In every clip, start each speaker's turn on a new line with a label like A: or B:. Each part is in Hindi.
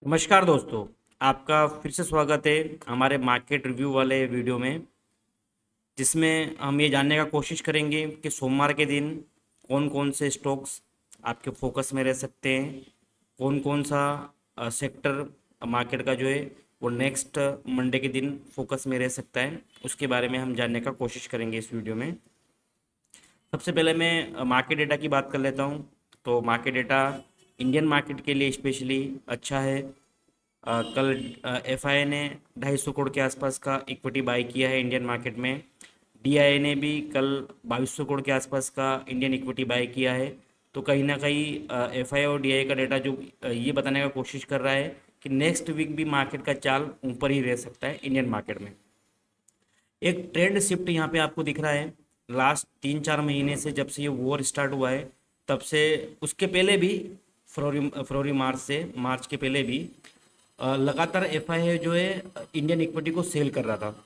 A: नमस्कार दोस्तों। आपका फिर से स्वागत है हमारे मार्केट रिव्यू वाले वीडियो में, जिसमें हम ये जानने का कोशिश करेंगे कि सोमवार के दिन कौन कौन से स्टॉक्स आपके फोकस में रह सकते हैं, कौन कौन सा सेक्टर मार्केट का जो है वो नेक्स्ट मंडे के दिन फोकस में रह सकता है। उसके बारे में हम जानने का कोशिश करेंगे इस वीडियो में। सबसे पहले मैं मार्केट डेटा की बात कर लेता हूँ। तो मार्केट डेटा इंडियन मार्केट के लिए स्पेशली अच्छा है। कल एफआई ने 250 करोड़ के आसपास का इक्विटी बाई किया है इंडियन मार्केट में। डीआई ने भी कल 2200 करोड़ के आसपास का इंडियन इक्विटी बाई किया है। तो कहीं ना कहीं एफआई और डीआई का डेटा जो ये बताने का कोशिश कर रहा है कि नेक्स्ट वीक भी मार्केट का चाल ऊपर ही रह सकता है इंडियन मार्केट में। एक ट्रेंड शिफ्ट यहाँ पे आपको दिख रहा है। लास्ट 3-4 महीने से जब से ये वॉर स्टार्ट हुआ है, तब से उसके पहले भी फरवरी फरवरी मार्च से मार्च के पहले भी लगातार एफआई जो है इंडियन इक्विटी को सेल कर रहा था।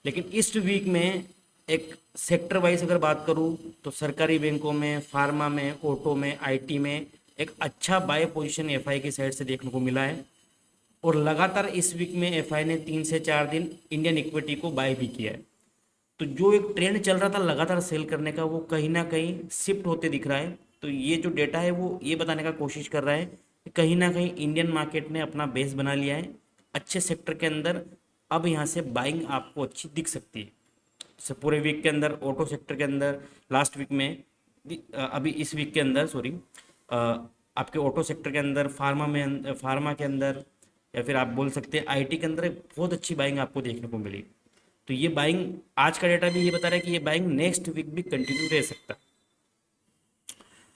A: लेकिन इस वीक में एक सेक्टर वाइज अगर बात करूँ तो सरकारी बैंकों में, फार्मा में, ऑटो में, आईटी में एक अच्छा बाय पोजीशन एफआई की साइड से देखने को मिला है। और लगातार इस वीक में एफआई ने 3 से 4 दिन इंडियन इक्विटी को बाय भी किया है। तो जो एक ट्रेंड चल रहा था लगातार सेल करने का, वो कहीं ना कहीं शिफ्ट होते दिख रहा है। तो ये जो डेटा है वो ये बताने का कोशिश कर रहा है कि कहीं ना कहीं इंडियन मार्केट ने अपना बेस बना लिया है अच्छे सेक्टर के अंदर। अब यहाँ से बाइंग आपको अच्छी दिख सकती है। जैसे पूरे वीक के अंदर ऑटो सेक्टर के अंदर, लास्ट वीक में, अभी इस वीक के अंदर, सॉरी, आपके ऑटो सेक्टर के अंदर, फार्मा में, फार्मा के अंदर, या फिर आप बोल सकते हैं आईटी के अंदर एक बहुत अच्छी बाइंग आपको देखने को मिली। तो ये बाइंग, आज का डेटा भी ये बता रहा है कि ये बाइंग नेक्स्ट वीक भी कंटिन्यू रह सकता है।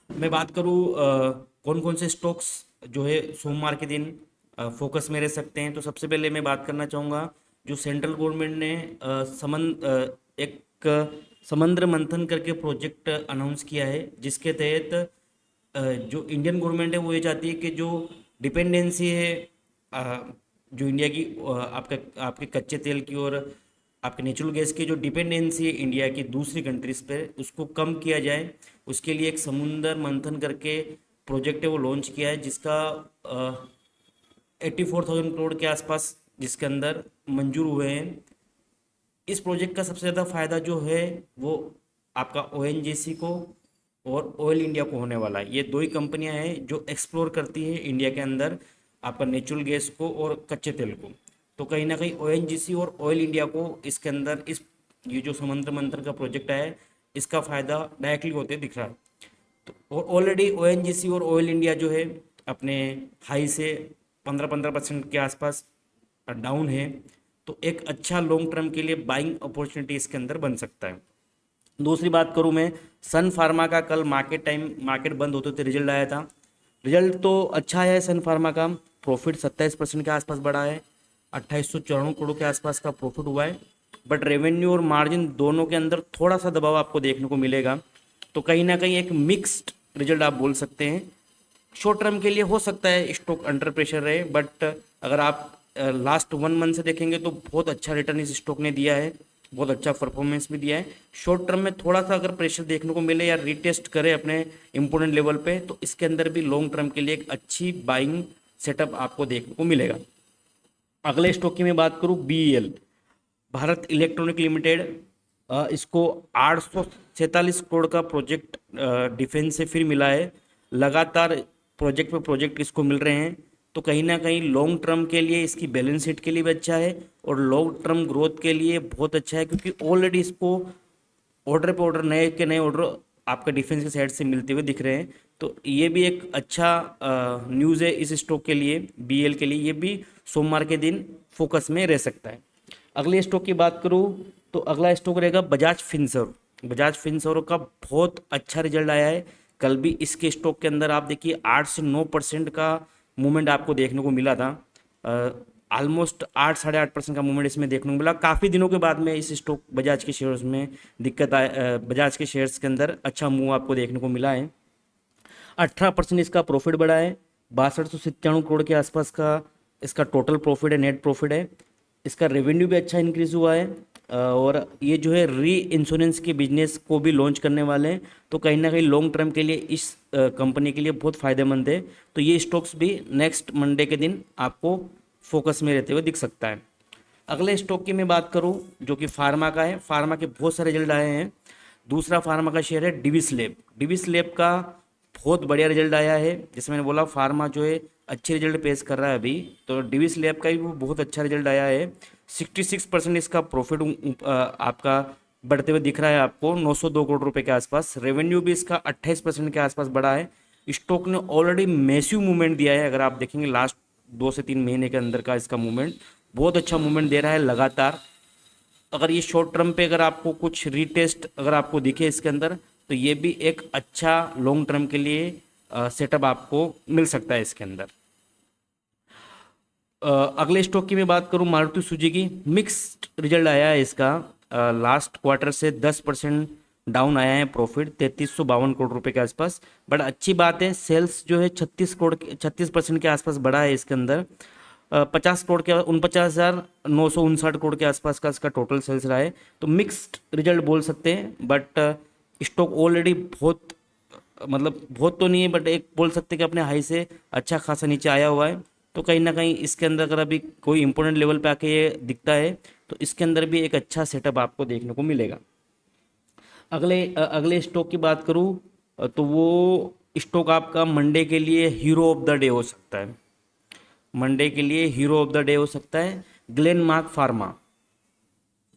A: मैं बात करूँ कौन कौन से स्टॉक्स जो है सोमवार के दिन फोकस में रह सकते हैं, तो सबसे पहले मैं बात करना चाहूँगा जो सेंट्रल गवर्नमेंट ने एक समंद्र मंथन करके प्रोजेक्ट अनाउंस किया है, जिसके तहत जो इंडियन गवर्नमेंट है वो ये चाहती है कि जो डिपेंडेंसी है जो इंडिया की आपका आपके कच्चे तेल की और आपके नेचुरल गैस की जो डिपेंडेंसी है इंडिया की दूसरी कंट्रीज पे, उसको कम किया जाए। उसके लिए एक समुंदर मंथन करके प्रोजेक्ट है वो लॉन्च किया है, जिसका 84,000 करोड़ के आसपास जिसके अंदर मंजूर हुए हैं। इस प्रोजेक्ट का सबसे ज़्यादा फायदा जो है वो आपका ओएनजीसी को और ऑयल इंडिया को होने वाला है। ये दो ही कंपनियां हैं जो एक्सप्लोर करती है इंडिया के अंदर आपका नेचुरल गैस को और कच्चे तेल को। तो कहीं ना कहीं ओएनजीसी और ऑयल इंडिया को इसके अंदर इस ये जो समुद्र मंथन का प्रोजेक्ट है इसका फ़ायदा डायरेक्टली होते दिख रहा है। तो और ऑलरेडी ओएनजीसी और ऑयल इंडिया जो है अपने हाई से 15-15% के आसपास डाउन है। तो एक अच्छा लॉन्ग टर्म के लिए बाइंग अपॉर्चुनिटी इसके अंदर बन सकता है। दूसरी बात करूं मैं, सन फार्मा का कल मार्केट बंद होते होते रिजल्ट आया था। रिजल्ट तो अच्छा है सन फार्मा का। प्रॉफिट 27% के आसपास बढ़ा है, 2894 करोड़ के आसपास का प्रॉफिट हुआ है। बट रेवेन्यू और मार्जिन दोनों के अंदर थोड़ा सा दबाव आपको देखने को मिलेगा। तो कहीं ना कहीं एक मिक्स्ड रिजल्ट आप बोल सकते हैं। शॉर्ट टर्म के लिए हो सकता है स्टॉक अंडर प्रेशर रहे, बट अगर आप लास्ट 1 मंथ से देखेंगे तो बहुत अच्छा रिटर्न इस स्टॉक ने दिया है, बहुत अच्छा परफॉर्मेंस भी दिया है। शॉर्ट टर्म में थोड़ा सा अगर प्रेशर देखने को मिले या रीटेस्ट करे अपने इम्पोर्टेंट लेवल पे, तो इसके अंदर भी लॉन्ग टर्म के लिए एक अच्छी बाइंग सेटअप आपको देखने को मिलेगा। अगले स्टॉक की मैं बात करूँ, बीईएल, भारत इलेक्ट्रॉनिक लिमिटेड। इसको 847 करोड़ का प्रोजेक्ट डिफेंस से फिर मिला है। लगातार प्रोजेक्ट पे प्रोजेक्ट इसको मिल रहे हैं। तो कहीं ना कहीं लॉन्ग टर्म के लिए इसकी बैलेंस शीट के लिए भी अच्छा है और लॉन्ग टर्म ग्रोथ के लिए बहुत अच्छा है, क्योंकि ऑलरेडी इसको ऑर्डर पे ऑर्डर, नए के नए ऑर्डर आपका डिफेंस की साइड से मिलते हुए दिख रहे हैं। तो ये भी एक अच्छा न्यूज़ है इस स्टॉक के लिए, बीएल के लिए। ये भी सोमवार के दिन फोकस में रह सकता है। अगले स्टॉक की बात करूँ तो अगला स्टॉक रहेगा बजाज फिनसर्व। बजाज फिनसर्व का बहुत अच्छा रिजल्ट आया है। कल भी इसके स्टॉक के अंदर आप देखिए 8 से 9% का मूवमेंट आपको देखने को मिला था। ऑलमोस्ट 8-8.5% का मूवमेंट इसमें देखने को मिला। काफ़ी दिनों के बाद में इस स्टॉक बजाज के शेयर्स में दिक्कत आए, बजाज के शेयर्स के अंदर अच्छा मूव आपको देखने को मिला है। 18% इसका प्रॉफिट बढ़ा है, 6297 करोड़ के आसपास का इसका टोटल प्रॉफिट है, नेट प्रॉफिट है। इसका रेवेन्यू भी अच्छा इंक्रीज हुआ है। और ये जो है री इंश्योरेंस के बिजनेस को भी लॉन्च करने वाले हैं, तो कहीं ना कहीं लॉन्ग टर्म के लिए इस कंपनी के लिए बहुत फ़ायदेमंद है। तो ये स्टॉक्स भी नेक्स्ट मंडे के दिन आपको फोकस में रहते हुए दिख सकता है। अगले स्टॉक की मैं बात करूं जो कि फार्मा का है। फार्मा के बहुत सारे रिजल्ट आए हैं। दूसरा फार्मा का शेयर है डिविस लैब। डिविस लैब का बहुत बढ़िया रिजल्ट आया है। जैसे मैंने बोला फार्मा जो है अच्छे रिजल्ट पेश कर रहा है अभी, तो डिविस लैब का भी वो बहुत अच्छा रिजल्ट आया है। 66% इसका प्रॉफिट आपका बढ़ते हुए दिख रहा है आपको 902 करोड़ रुपए के आसपास। रेवेन्यू भी इसका 28% के आसपास बढ़ा है। स्टॉक ने ऑलरेडी मैसिव मूवमेंट दिया है। अगर आप देखेंगे लास्ट 2 से 3 महीने के अंदर का इसका मूवमेंट बहुत अच्छा मूवमेंट दे रहा है लगातार। अगर ये शॉर्ट टर्म पे अगर आपको कुछ रीटेस्ट अगर आपको दिखे इसके अंदर, तो ये भी एक अच्छा लॉन्ग टर्म के लिए सेटअप आपको मिल सकता है इसके अंदर। अगले स्टॉक की मैं बात करूं मारुति सुजुकी, मिक्स्ड रिजल्ट आया है इसका। लास्ट क्वार्टर से 10% डाउन आया है प्रॉफिट 3352 करोड़ रुपए के आसपास। बट अच्छी बात है सेल्स जो है 36% के आसपास बढ़ा है इसके अंदर। 50 करोड़ के 49,959 करोड़ के आसपास का इसका टोटल सेल्स रहा है। तो मिक्स्ड रिजल्ट बोल सकते हैं। बट स्टॉक ऑलरेडी बहुत मतलब बहुत तो नहीं है, बट एक बोल सकते हैं कि अपने हाई से अच्छा खासा नीचे आया हुआ है। तो कहीं ना कहीं इसके अंदर अगर अभी कोई इंपॉर्टेंट लेवल पे आके ये दिखता है, तो इसके अंदर भी एक अच्छा सेटअप आपको देखने को मिलेगा। अगले स्टॉक की बात करूँ तो वो स्टॉक आपका मंडे के लिए हीरो ऑफ द डे हो सकता है। मंडे के लिए हीरो ऑफ द डे हो सकता है ग्लेनमार्क फार्मा।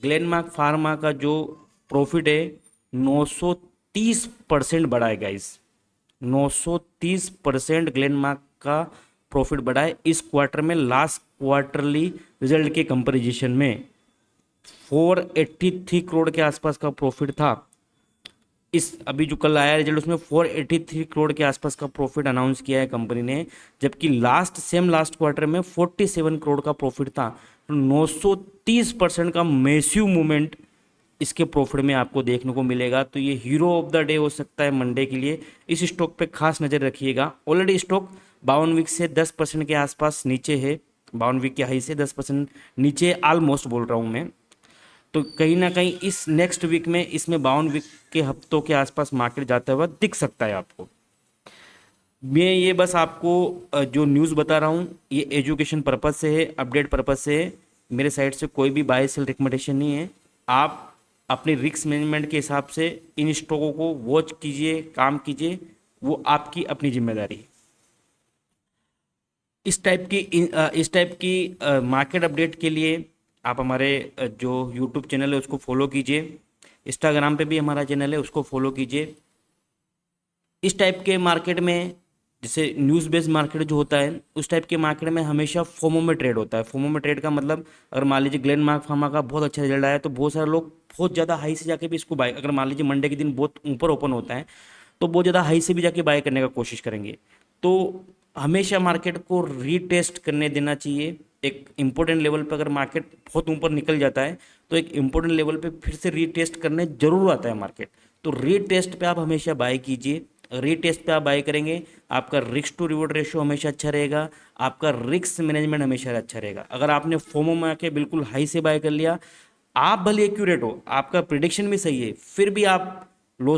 A: ग्लेनमार्क फार्मा का जो प्रॉफिट है 930% बढ़ा है गाइस। 930% ग्लेनमार्क का प्रॉफिट बढ़ा है इस क्वार्टर में। लास्ट क्वार्टरली रिजल्ट के कंपैरिजन में 483 करोड़ के आसपास का प्रॉफिट था। इस अभी जो कल आया रिजल्ट उसमें 483 करोड़ के आसपास का प्रॉफिट अनाउंस किया है कंपनी ने, जबकि लास्ट क्वार्टर में 47 करोड़ का प्रॉफिट था। तो 930% का मैसिव मूवमेंट इसके प्रॉफिट में आपको देखने को मिलेगा। तो ये हीरो ऑफ द डे हो सकता है मंडे के लिए। इस स्टॉक पे खास नज़र रखिएगा। ऑलरेडी स्टॉक 52 वीक से 10% के आसपास नीचे है। 52 वीक के हाई से 10% नीचे ऑलमोस्ट बोल रहा हूँ मैं। तो कहीं ना कहीं इस नेक्स्ट वीक में इसमें 52 वीक के हफ्तों के आसपास मार्केट जाता हुआ दिख सकता है आपको। मैं ये बस आपको जो न्यूज़ बता रहा हूँ ये एजुकेशन पर्पज़ से है, अपडेट पर्पज़ से है। मेरे साइड से कोई भी बाय सेल रिकमेंडेशन नहीं है। आप अपनी रिस्क मैनेजमेंट के हिसाब से इन स्टॉकों को वॉच कीजिए, काम कीजिए, वो आपकी अपनी जिम्मेदारी है। इस टाइप की मार्केट अपडेट के लिए आप हमारे जो यूट्यूब चैनल है उसको फॉलो कीजिए। इंस्टाग्राम पे भी हमारा चैनल है उसको फॉलो कीजिए। इस टाइप के मार्केट में जैसे न्यूज़ बेस्ड मार्केट जो होता है उस टाइप के मार्केट में हमेशा फोमो में ट्रेड होता है। फोमो में ट्रेड का मतलब अगर मान लीजिए ग्लेनमार्क फार्मा का बहुत अच्छा रिजल्ट आया तो बहुत सारे लोग बहुत ज़्यादा हाई से जाके भी इसको बाय, अगर मान लीजिए मंडे के दिन बहुत ऊपर ओपन होता है तो बहुत ज़्यादा हाई से भी जाके बाय करने का कोशिश करेंगे। तो हमेशा मार्केट को रीटेस्ट करने देना चाहिए। एक इम्पोर्टेंट लेवल पर अगर मार्केट बहुत ऊपर निकल जाता है तो एक इम्पोर्टेंट लेवल पे फिर से रीटेस्ट करने जरूर आता है मार्केट। तो रीटेस्ट पे आप हमेशा बाय कीजिए। रीटेस्ट पे आप बाय करेंगे आपका रिस्क टू रिवॉर्ड रेशियो हमेशा अच्छा रहेगा, आपका रिस्क मैनेजमेंट हमेशा अच्छा रहेगा। अगर आपने फोमो में आके बिल्कुल हाई से बाय कर लिया, आप भले एक्यूरेट हो, आपका प्रिडिक्शन भी सही है, फिर भी आपको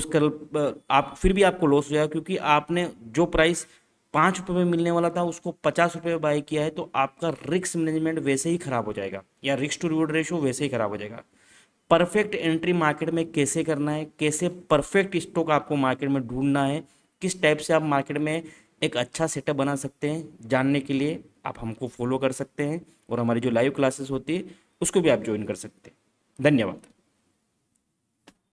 A: लॉस हो जाएगा क्योंकि आपने जो प्राइस 5 रुपये में मिलने वाला था उसको 50 रुपये में बाय किया है। तो आपका रिस्क मैनेजमेंट वैसे ही खराब हो जाएगा या रिस्क टू रिवॉर्ड रेशियो वैसे ही खराब हो जाएगा। परफेक्ट एंट्री मार्केट में कैसे करना है, कैसे परफेक्ट स्टॉक आपको मार्केट में ढूंढना है, किस टाइप से आप मार्केट में एक अच्छा सेटअप बना सकते हैं, जानने के लिए आप हमको फॉलो कर सकते हैं और हमारी जो लाइव क्लासेस होती है उसको भी आप ज्वाइन कर सकते हैं। धन्यवाद।